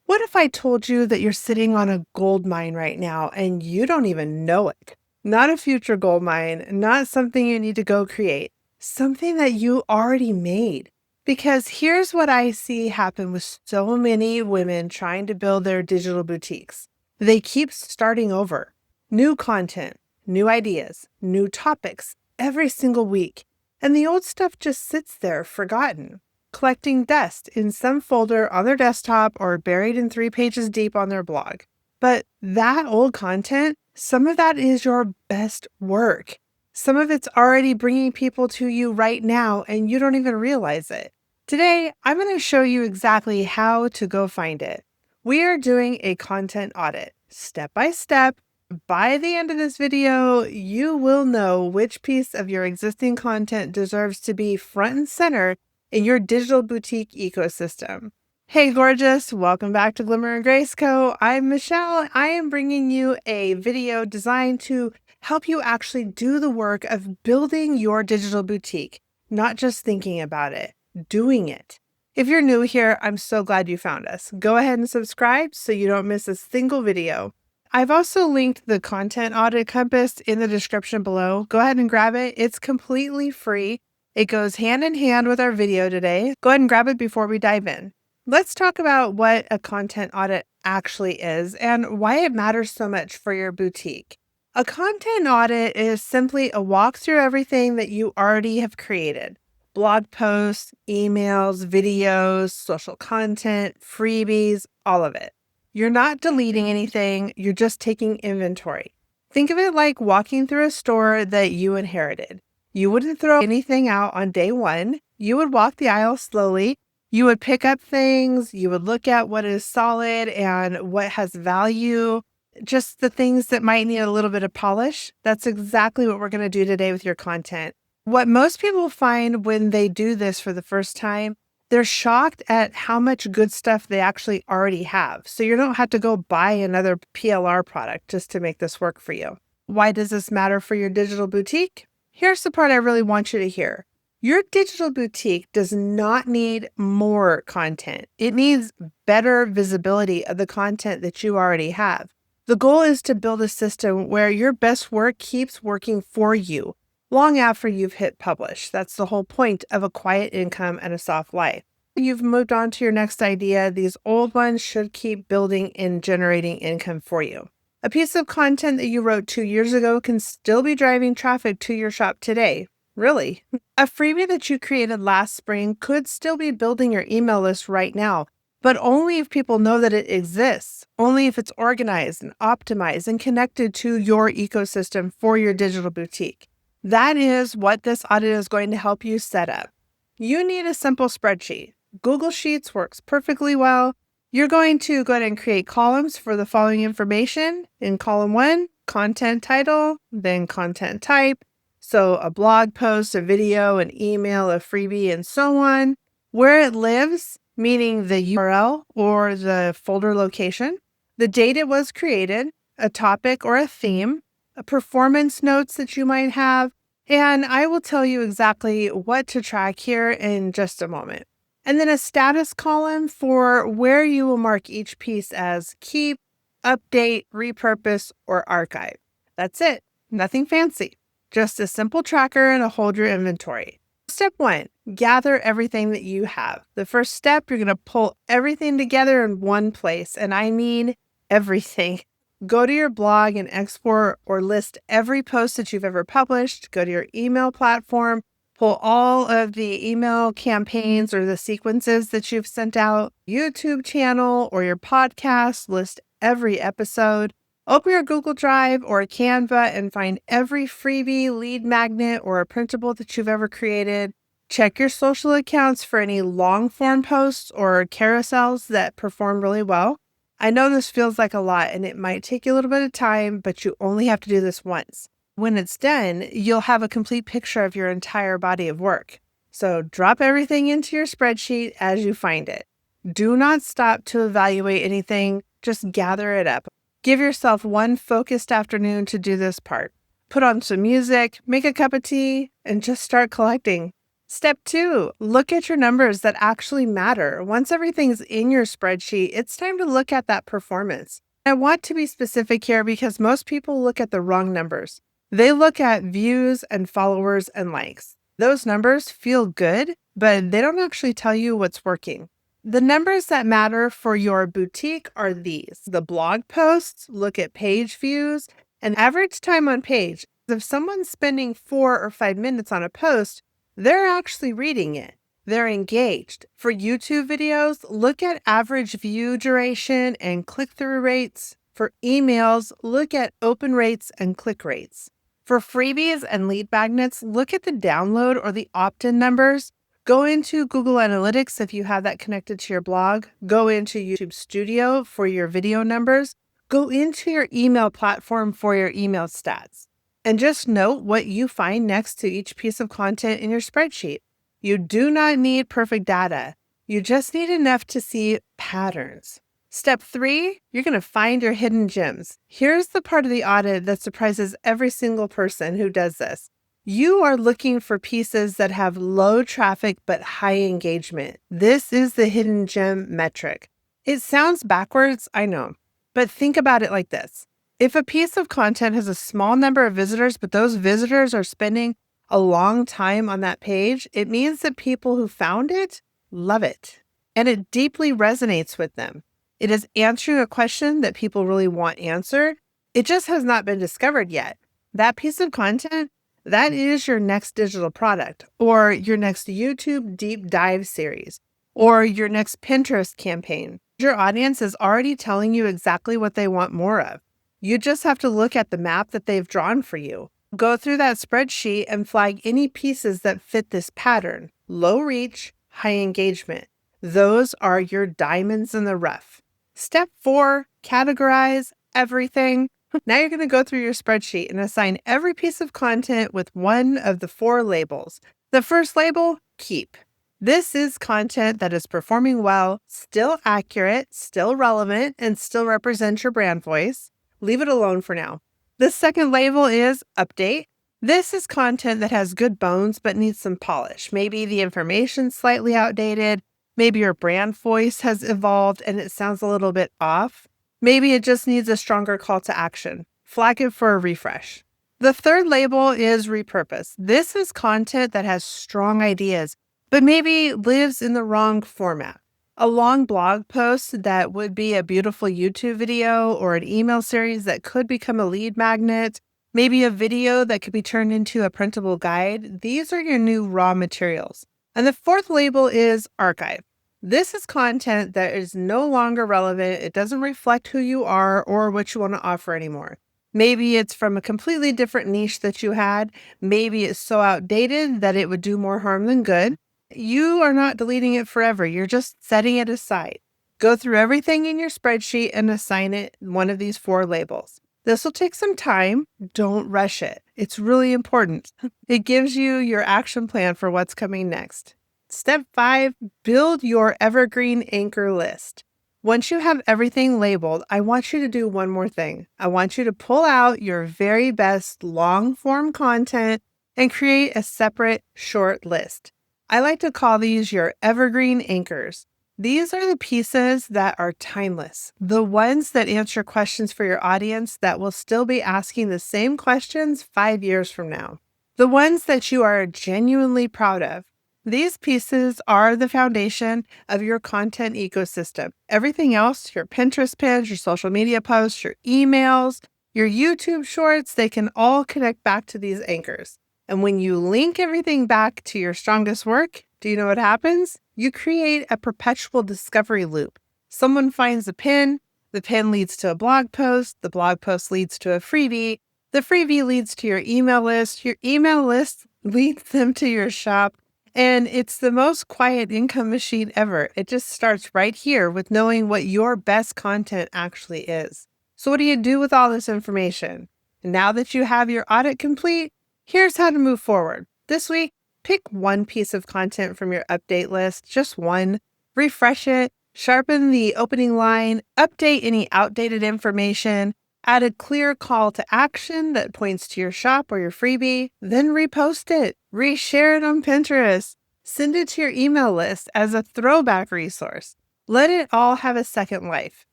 What if I told you that you're sitting on a gold mine right now and you don't even know it? Not a future gold mine, not something you need to go create, something that you already made. Because here's what I see happen with so many women trying to build their digital boutiques. They keep starting over. New content, new ideas, new topics every single week. And the old stuff just sits there forgotten, collecting dust in some folder on their desktop or buried in 3 pages deep on their blog. But that old content, some of that is your best work. Some of it's already bringing people to you right now, and you don't even realize it. Today, I'm going to show you exactly how to go find it. We are doing a content audit, step by step. By the end of this video, you will know which piece of your existing content deserves to be front and center in your digital boutique ecosystem. Hey, gorgeous. Welcome back to Glimmer and Grace Co. I'm Michelle. I am bringing you a video designed to help you actually do the work of building your digital boutique, not just thinking about it, doing it. If you're new here, I'm so glad you found us. Go ahead and subscribe so you don't miss a single video. I've also linked the content audit compass in the description below. Go ahead and grab it. It's completely free. It goes hand in hand with our video today. Go ahead and grab it before we dive in. Let's talk about what a content audit actually is and why it matters so much for your boutique. A content audit is simply a walk through everything that you already have created. Blog posts, emails, videos, social content, freebies, all of it. You're not deleting anything, you're just taking inventory. Think of it like walking through a store that you inherited. You wouldn't throw anything out on day one. You would walk the aisle slowly. You would pick up things. You would look at what is solid and what has value, just the things that might need a little bit of polish. That's exactly what we're going to do today with your content. What most people find when they do this for the first time, they're shocked at how much good stuff they actually already have. So you don't have to go buy another PLR product just to make this work for you. Why does this matter for your digital boutique? Here's the part I really want you to hear. Your digital boutique does not need more content. It needs better visibility of the content that you already have. The goal is to build a system where your best work keeps working for you long after you've hit publish. That's the whole point of a quiet income and a soft life. You've moved on to your next idea. These old ones should keep building and generating income for you. A piece of content that you wrote 2 years ago can still be driving traffic to your shop today. Really. A freebie that you created last spring could still be building your email list right now, but only if people know that it exists, only if it's organized and optimized and connected to your ecosystem for your digital boutique. That is what this audit is going to help you set up. You need a simple spreadsheet. Google Sheets works perfectly well. You're going to go ahead and create columns for the following information. In column 1, content title, then content type. So a blog post, a video, an email, a freebie, and so on. Where it lives, meaning the URL or the folder location. The date it was created, a topic or a theme, performance notes that you might have, and I will tell you exactly what to track here in just a moment. And then a status column for where you will mark each piece as keep, update, repurpose, or archive. That's it. Nothing fancy. Just a simple tracker and a hold your inventory. Step 1, gather everything that you have. The first step, you're going to pull everything together in one place, and I mean everything. Go to your blog and export or list every post that you've ever published. Go to your email platform, pull all of the email campaigns or the sequences that you've sent out, YouTube channel or your podcast, list every episode. Open your Google Drive or Canva and find every freebie, lead magnet, or a printable that you've ever created. Check your social accounts for any long form posts or carousels that perform really well. I know this feels like a lot and it might take you a little bit of time, but you only have to do this once. When it's done, you'll have a complete picture of your entire body of work. So drop everything into your spreadsheet as you find it. Do not stop to evaluate anything, just gather it up. Give yourself one focused afternoon to do this part. Put on some music, make a cup of tea, and just start collecting. Step 2, look at your numbers that actually matter. Once everything's in your spreadsheet, it's time to look at that performance. I want to be specific here because most people look at the wrong numbers. They look at views and followers and likes. Those numbers feel good, but they don't actually tell you what's working. The numbers that matter for your boutique are these. The blog posts, look at page views, and average time on page. If someone's spending 4 or 5 minutes on a post, they're actually reading it. They're engaged. For YouTube videos, look at average view duration and click-through rates. For emails, look at open rates and click rates. For freebies and lead magnets, look at the download or the opt-in numbers. Go into Google Analytics if you have that connected to your blog. Go into YouTube Studio for your video numbers. Go into your email platform for your email stats. And just note what you find next to each piece of content in your spreadsheet. You do not need perfect data. You just need enough to see patterns. Step 3, you're going to find your hidden gems. Here's the part of the audit that surprises every single person who does this. You are looking for pieces that have low traffic but high engagement. This is the hidden gem metric. It sounds backwards, I know, but think about it like this. If a piece of content has a small number of visitors, but those visitors are spending a long time on that page, it means that people who found it love it, and it deeply resonates with them. It is answering a question that people really want answered. It just has not been discovered yet. That piece of content, that is your next digital product, or your next YouTube deep dive series, or your next Pinterest campaign. Your audience is already telling you exactly what they want more of. You just have to look at the map that they've drawn for you. Go through that spreadsheet and flag any pieces that fit this pattern. Low reach, high engagement. Those are your diamonds in the rough. Step 4, categorize everything. Now you're going to go through your spreadsheet and assign every piece of content with one of the 4 labels. The first label, keep. This is content that is performing well, still accurate, still relevant, and still represents your brand voice. Leave it alone for now. The second label is update. This is content that has good bones but needs some polish. Maybe the information's slightly outdated. Maybe your brand voice has evolved and it sounds a little bit off. Maybe it just needs a stronger call to action. Flag it for a refresh. The third label is repurpose. This is content that has strong ideas, but maybe lives in the wrong format. A long blog post that would be a beautiful YouTube video, or an email series that could become a lead magnet, maybe a video that could be turned into a printable guide. These are your new raw materials. And the fourth label is archive. This is content that is no longer relevant. It doesn't reflect who you are or what you want to offer anymore. Maybe it's from a completely different niche that you had. Maybe it's so outdated that it would do more harm than good. You are not deleting it forever. You're just setting it aside. Go through everything in your spreadsheet and assign it one of these 4 labels. This will take some time. Don't rush it. It's really important. It gives you your action plan for what's coming next. Step 5, build your Evergreen Anchor list. Once you have everything labeled, I want you to do one more thing. I want you to pull out your very best long-form content and create a separate short list. I like to call these your Evergreen Anchors. These are the pieces that are timeless, the ones that answer questions for your audience that will still be asking the same questions 5 years from now, the ones that you are genuinely proud of. These pieces are the foundation of your content ecosystem. Everything else, your Pinterest pins, your social media posts, your emails, your YouTube shorts, they can all connect back to these anchors. And when you link everything back to your strongest work, do you know what happens? You create a perpetual discovery loop. Someone finds a pin, the pin leads to a blog post, the blog post leads to a freebie, the freebie leads to your email list leads them to your shop, and it's the most quiet income machine ever. It just starts right here with knowing what your best content actually is. So what do you do with all this information? And now that you have your audit complete, here's how to move forward. This week, pick one piece of content from your update list, just one. Refresh it, sharpen the opening line, update any outdated information, add a clear call to action that points to your shop or your freebie, then repost it, reshare it on Pinterest. Send it to your email list as a throwback resource. Let it all have a second life.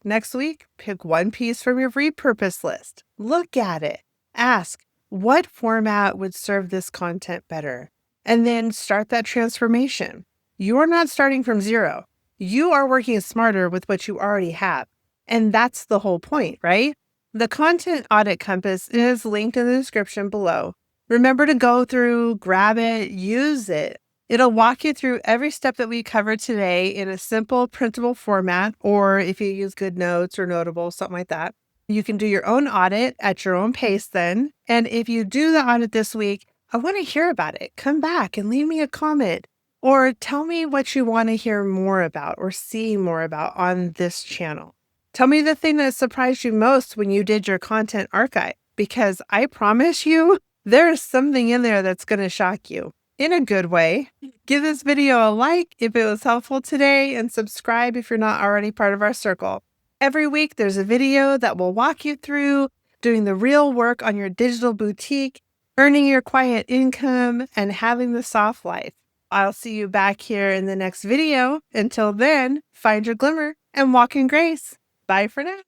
Next week, pick one piece from your repurpose list. Look at it. Ask, what format would serve this content better? And then start that transformation. You're not starting from zero. You are working smarter with what you already have. And that's the whole point, right? The content audit compass is linked in the description below. Remember to go through, grab it, use it. It'll walk you through every step that we covered today in a simple printable format, or if you use GoodNotes or Notable, something like that. You can do your own audit at your own pace then. And if you do the audit this week, I want to hear about it. Come back and leave me a comment or tell me what you want to hear more about or see more about on this channel. Tell me the thing that surprised you most when you did your content archive, because I promise you, there is something in there that's going to shock you in a good way. Give this video a like if it was helpful today and subscribe if you're not already part of our circle. Every week, there's a video that will walk you through doing the real work on your digital boutique, earning your quiet income, and having the soft life. I'll see you back here in the next video. Until then, find your glimmer and walk in grace. Bye for now.